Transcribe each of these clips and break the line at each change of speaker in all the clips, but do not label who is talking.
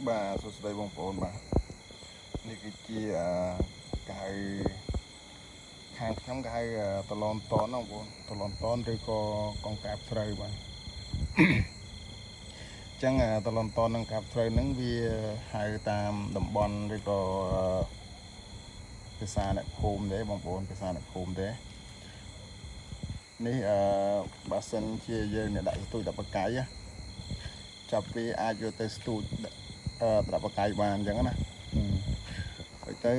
បាទសួស្តីបងប្អូនបាទនេះគឺជាគេហៅខាងខ្ញុំគេហៅតឡនតនបងប្អូនតឡនតនឬក៏កងកាបស្រូវបាទអញ្ចឹងតឡនតននិងកាបស្រូវហ្នឹងវាហៅតាមតំបន់ឬក៏ភាសាអ្នកភូមិទេបងប្អូនភាសាអ្នកភូមិទេនេះបើសិនជាយើងអ្នកដាក់ស្ទូចដាក់បកាយចាប់វាអាចយកទៅស្ទូចដាក់បកាយបានអញ្ចឹងណាហើយទៅ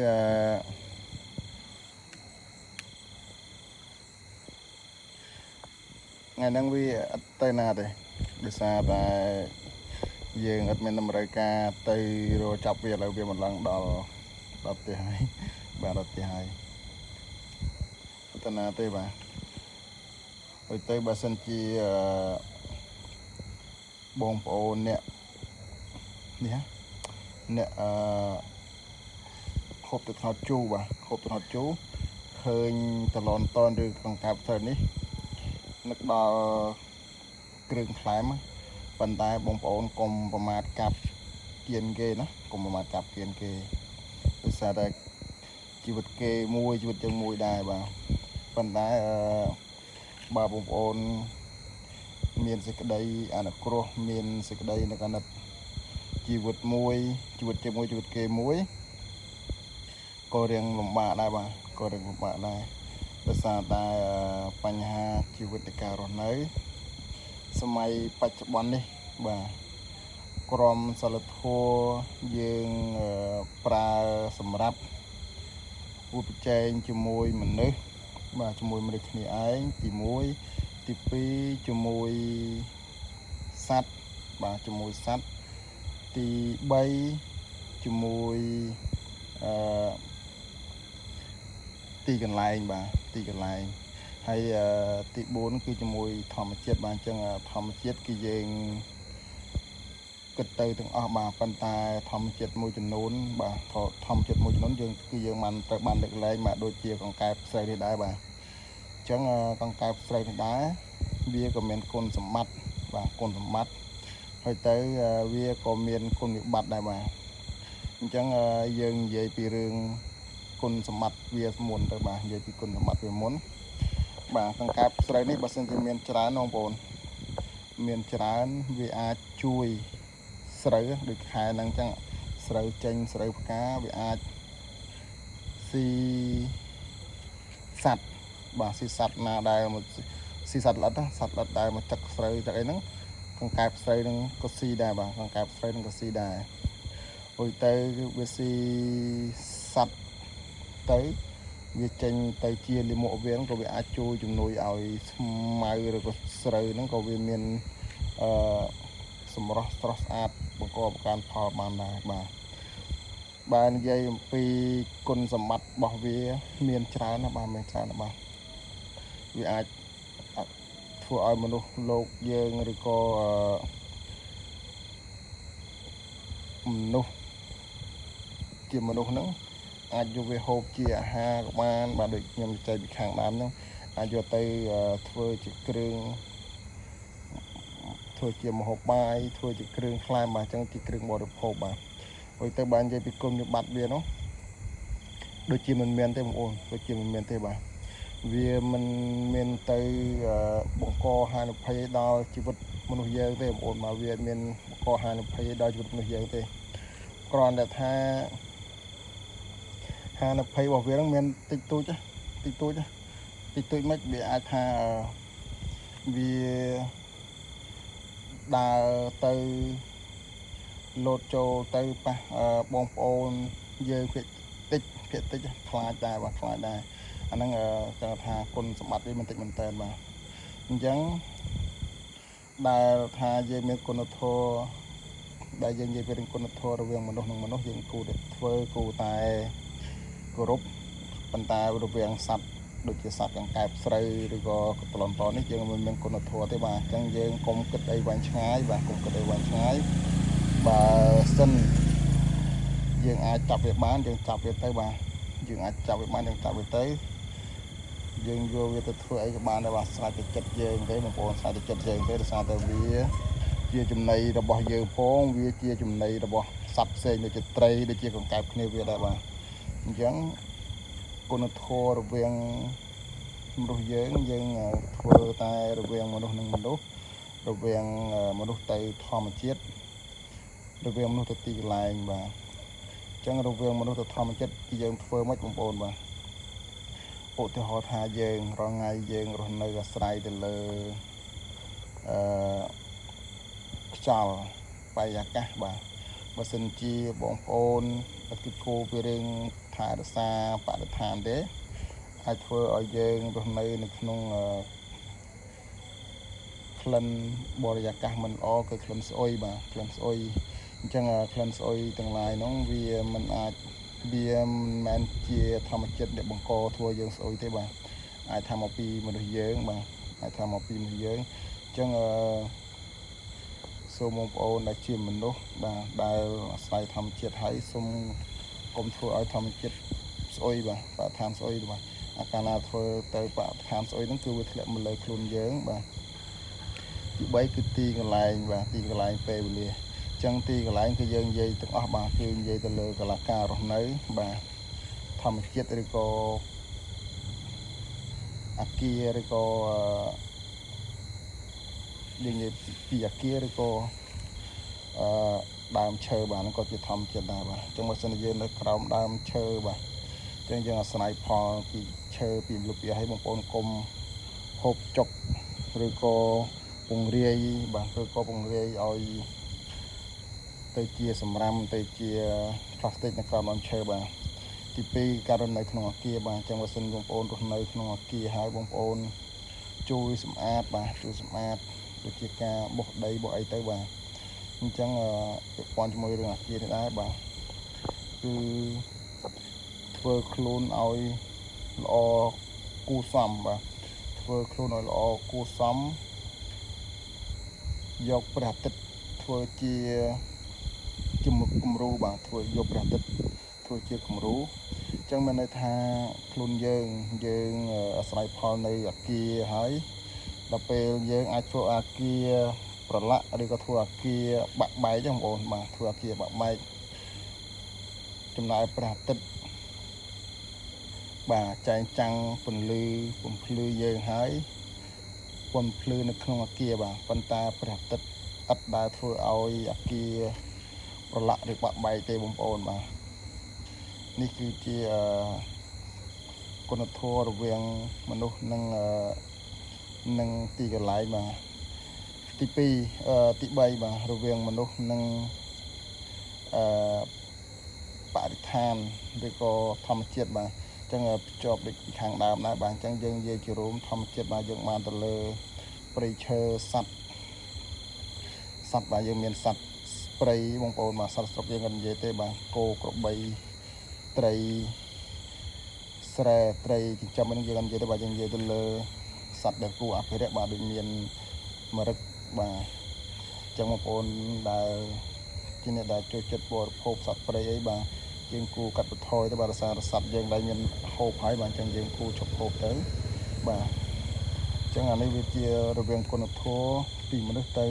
ថ្ងៃហ្នឹងវាអត់ទៅណាទេដោយសារតែយើងអត់មានតម្រូវការទៅរកចាប់វាឥឡូវវាមិនឡើងដល់ផ្ទះហើយបាទដល់ផ្ទះហើយអត់ទៅណាទេបាទហើយទៅបើសិនជាបងប្អូនអ្នកនេះអ្នកហូបទឹកត្នោតជូរបាទហូបទឹកត្នោតជូរឃើញតឡនតនឬកង្កាបស្រូវនេះនឹកដល់គ្រឿងខ្លែមប៉ុន្តែបងប្អូនកុំប្រមាថកាប់គៀនគេណាកុំប្រមាថកាប់គៀនគេដោយសារតែជីវិតគេមួយជីវិតយើងមួយដែរបាទប៉ុន្តែបើបងប្អូនមានសេចក្តីអនុគ្រោះមានសេចក្តីនៅកណិតជីវិតមួយជីវិតជាមួយជីវិតគេមួយក៏រៀងលំបាកដែរបាទក៏រៀងលំបាកដែរដោយសារតែបញ្ហាជីវិតនៃការរស់នៅសម័យបច្ចុប្បន្ននេះបាទក្រមសីលធម៌យើងប្រើសម្រាប់ឧបជែងជាមួយមនុស្សបាទជាមួយមនុស្សគ្នាឯងទី1ទី2ជាមួយសត្វបាទជាមួយសត្វទី3ជាមួយទីកន្លែងបាទទីកន្លែងហើយទី4គឺជាមួយធម្មជាតិបាទអញ្ចឹងធម្មជាតិគឺយើងគិតទៅទាំងអស់បាទប៉ុន្តែធម្មជាតិមួយចំនួនបាទធម្មជាតិមួយចំនួនយើងបានត្រូវបានលើកលែងមកដូចជាកង្កែបស្រូវនេះដែរបាទអញ្ចឹងកង្កែបស្រូវនេះដែរវាក៏មានគុណសម្បត្តិបាទគុណសម្បត្តិហើយទៅវាក៏មានគុណវិបត្តិដែរបាទអញ្ចឹងយើងនិយាយពីរឿងគុណសម្បត្តិវាមុនទៅបាទនិយាយពីគុណសម្បត្តិវាមុនបាទកង្កែបស្រូវនេះបើសិនជាមានច្រើនបងប្អូនមានច្រើនវាអាចជួយស្រូវដូចខែហ្នឹងអញ្ចឹងស្រូវចេញស្រូវផ្កាវាអាចស៊ីសត្វបាទស៊ីសត្វណាដែលស៊ីសត្វល្អិតសត្វល្អិតដែលមកចឹកស្រូវចឹកអីហ្នឹងកង្កែបស្រូវហ្នឹងក៏ស៊ីដែរបាទកង្កែបស្រូវហ្នឹងក៏ស៊ីដែររួចទៅវាស៊ីសត្វទៅវាចេញទៅជាលាមកវាក៏វាអាចជួយជំនួយឲ្យស្មៅឬក៏ស្រូវហ្នឹងក៏វាមានសម្រស់ស្រស់ស្អាតបង្កបង្កើនផលបានដែរបាទបើនិយាយអំពីគុណសម្បត្តិរបស់វាមានច្រើនណាស់បាទមានច្រើនណាស់បាទវាអាចធ្វើឲ្យមនុស្សលោកយើងឬក៏មនុស្សជាមនុស្សហ្នឹងអាចយកវាហូបជាអាហារក៏បានបាទដូចខ្ញុំចែកពីខាងដើមហ្នឹងអាចយកទៅធ្វើជាគ្រឿងធ្វើជាម្ហូបបាយធ្វើជាគ្រឿងខ្លែមបាទអញ្ចឹងជាគ្រឿងបរិភោគបាទហើយទៅបាននិយាយពីគុណវិបត្តិវានោះដូចជាមិនមានទេបងប្អូនដូចជាមិនមានទេបាទវាមិនមានទៅបង្កហានិភ័យដល់ជីវិតមនុស្សយើងទេបងប្អូនមកវាមានបង្កហានិភ័យដល់ជីវិតមនុស្សយើងទេគ្រាន់តែថាហានិភ័យរបស់វានឹងមានតិចតួចមិនវាអាចថាវាដើរទៅលោតចូលទៅប៉ះបងប្អូនយើងភាគតិចខ្លាចដែរបាទខ្លាចដែរអាហ្នឹងចង់ថាគុណសម្បត្តិវាមិនតិចមែនតើបាទអញ្ចឹងដែលថាយើងមានគុណធម៌ដែលយើងនិយាយពីរឿងគុណធម៌រវាងមនុស្សនិងមនុស្សយើងគួរតែធ្វើគួរតែគោរពប៉ុន្តែរវាងសត្វដូចជាសត្វកង្កែបស្រូវឬក៏តឡនតនេះយើងមិនមានគុណធម៌ទេបាទអញ្ចឹងយើងកុំគិតអីវែងឆ្ងាយបាទកុំគិតអីវែងឆ្ងាយបើសិនយើងអាចចាប់វាបានយើងចាប់វាទៅបាទយើងអាចចាប់វាបានយើងចាប់វាទៅយើងយកវាទៅធ្វើអីក៏បានដែរបាទស្រេចតែចិត្តយើងទេបងប្អូនស្រេចតែចិត្តយើងទេដោយសារតែវាជាចំណីរបស់យើងផងវាជាចំណីរបស់ សត្វផ្សេងដូចជាត្រីដូចជាកង្កែបគ្នាវាដែរបាទអញ្ចឹងគុណធម៌រវាងមនុស្សយើងធ្វើតែរវាងមនុស្សនិងមនុស្សរវាងមនុស្សទៅធម្មជាតិរវាងមនុស្សទៅទីកន្លែងបាទអញ្ចឹងរវាងមនុស្សទៅធម្មជាតិយើងធ្វើមិនបងប្អូនបាទឧទាហរណ៍ថាយើងរាល់ថ្ងៃយើងរស់នៅអាស្រ័យទៅលើខ្យល់បរិយាកាសបាទបើសិនជាបងប្អូនឥតគិតគូរពីរឿងថែរក្សាបរិស្ថានទេអាចធ្វើឲ្យយើងរស់នៅក្នុងក្លិនបរិយាកាសមិនល្អគឺក្លិនស្អុយបាទក្លិនស្អុយអញ្ចឹងក្លិនស្អុយទាំងឡាយនោះវាមិនមែនជាធម្មជាតិដែលបង្កធ្វើយើងស្អុយទេបាទអាចថាមកពីមនុស្សយើងបាទអាចថាមកពីមនុស្សយើងអញ្ចឹងសូមបងប្អូនដែលជាមនុស្សបាទដែលអាស្រ័យធម្មជាតិហើយសូមកុំធ្វើឲ្យធម្មជាតិស្អុយបាទបរិស្ថានស្អុយបាទអាកាលណាធ្វើទៅបរិស្ថានស្អុយហ្នឹងគឺវាធ្លាក់មកលើខ្លួនយើងបាទទី3គឺទីកន្លែងបាទទីកន្លែងពេលវេលាអញ្ចឹងទីកន្លែងគឺយើងនិយាយទាំងអស់បាទគឺនិយាយទៅលើកលការរស់នៅបាទធម្មជាតិឬក៏អាគារឬក៏យើងនិយាយពីអាគារឬក៏ដើមឈើបាទហ្នឹងក៏ជាធម្មជាតិដែរបាទអញ្ចឹងបើសិនជាយើងនៅក្រោមដើមឈើបាទអញ្ចឹងយើងអាស្រ័យផលពីឈើពីលុបវាឲ្យបងប្អូនកុំហូបចុកឬក៏ពង្រាយបាទឬក៏ពង្រាយឲ្យទៅជាសម្រាមទៅជាផ្លាស្ទិកនៅក្រោមដើមឈើបាទទី2ការរស់នៅក្នុងអាគារបាទអញ្ចឹងបើសិនបងប្អូនរស់នៅក្នុងអាគារហើយបងប្អូនជួយសម្អាតបាទជួយសម្អាតដូចជាការបោះដីបោះអីទៅបាទអញ្ចឹងពាក់ព័ន្ធជាមួយរឿងអាគារនេះដែរបាទគឺធ្វើខ្លួនឲ្យល្អគួរសមបាទធ្វើខ្លួនឲ្យល្អគួរសមយកព្រះអាទិត្យធ្វើជាគំរូបាទធ្វើយកព្រះអាទិត្យធ្វើជាគំរូអញ្ចឹងមានន័យថាខ្លួនយើងអាស្រ័យផលនៅអាគារហើយដល់ពេលយើងអាចធ្វើអាគារប្រឡាក់ឬក៏ធ្វើអាគារបាក់បែកចឹងបងប្អូនបាទធ្វើអាគារបាក់បែកចំណែកព្រះអាទិត្យបាទចែងចាំងពន្លឺបំភ្លឺយើងហើយបំភ្លឺនៅក្នុងអាគារបាទប៉ុន្តែព្រះអាទិត្យឥតដែលធ្វើឲ្យអាគារប្រឡាក់ឬបាក់បែកទេបងប្អូនបាទនេះគឺជាគុណធម៌រវាងមនុស្សនិងទីកន្លែងបាទទី3បាទរវាងមនុស្សនិងបរិស្ថានឬក៏ធម្មជាតិបាទអញ្ចឹងភ្ជាប់ដូចពីខាងដើមដែរបាទអញ្ចឹងយើងនិយាយជារួមធម្មជាតិបាទយើងបានទៅលើព្រៃឈើសត្វបាទយើងមានសត្វព្រៃបងប្អូនបាទសត្វស្រុកយើងក៏និយាយទេបាទគោក្របីត្រីស្រែត្រីចិញ្ចឹមហ្នឹងយើងនិយាយទៅបាទយើងនិយាយទៅលើសត្វដែលគួរអភិរក្សបាទដូចមានមរឹកបាទអញ្ចឹងបងប្អូនដែលជាអ្នកដែលចូលចិត្តបរិភោគសត្វព្រៃអីបាទយើងគួរកាត់បន្ថយទៅបាទរសារសត្វយើងដែលមានហូបហើយបាទអញ្ចឹងយើងគួរឈប់ហូបទៅបាទអញ្ចឹងអានេះវាជារវាងគុណធម៌ពីមនុស្សទៅ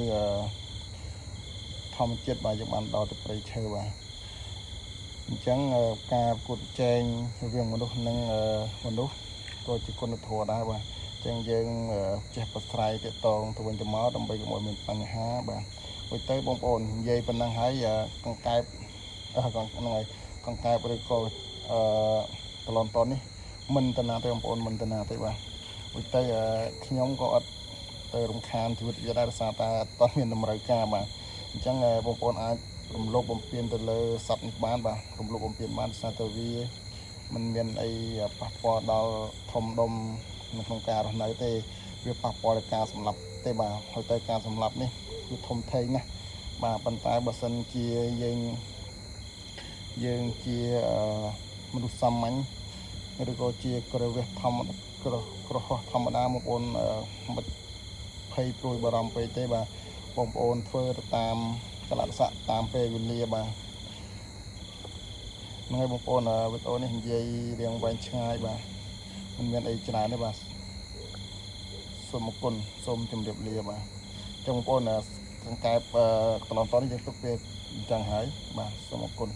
ធម្មជាតិបាទយើងបានដល់ទៅព្រៃឈើបាទអញ្ចឹងការប្រកួតប្រជែងរវាងមនុស្សនិងមនុស្សក៏ជាគុណធម៌ដែរបាទអញ្ចឹងយើងចេះប្រស្រ័យទាក់ទងទៅវិញទៅមកដើម្បីកុំឲ្យមានបញ្ហាបាទរួចទៅបងប្អូននិយាយប៉ុណ្ណឹងហើយកង្កែបហ្នឹងហើយកង្កែបឬក៏កន្លងតននេះមិនតាណាទេបងប្អូនមិនតាណាទេបាទរួចទៅខ្ញុំក៏អត់ទៅរំខានជីវិតវាដែរដោយសារតែអត់មានតម្រូវការបាទអញ្ចឹងបងប្អូនអាចរំលោភបំពានទៅលើសត្វនេះបានបាទរំលោភបំពានបានដោយសារតែវាមិនមានអីប៉ះពាល់ដល់ធំដុំនៅក្នុងការរស់នៅទេវាប៉ះពាល់ដល់ការសម្លាប់ទេបាទហើយទៅការសម្លាប់នេះគឺធំធេងណាស់បាទប៉ុន្តែបើសិនជាយើងជាមនុស្សសាមញ្ញឬក៏ជាក្រវះធម្មក្រហោះធម្មតាបងប្អូនមិនភ័យព្រួយបារម្ភពេកទេបាទបងប្អូនធ្វើទៅតាមកលៈទេសៈតាមពេលវេលាបាទហ្នឹងហើយបងប្អូនវីដេអូនេះនិយាយរៀងវែងឆ្ងាយបាទមិនមានអីច្រើនទេបាទសូមអរគុណសូមជម្រាបលាបាទចឹងបងប្អូន សង្កែបតឡងតនេះយើងទុកវាអញ្ចឹងហើយបាទសូមអរគុណ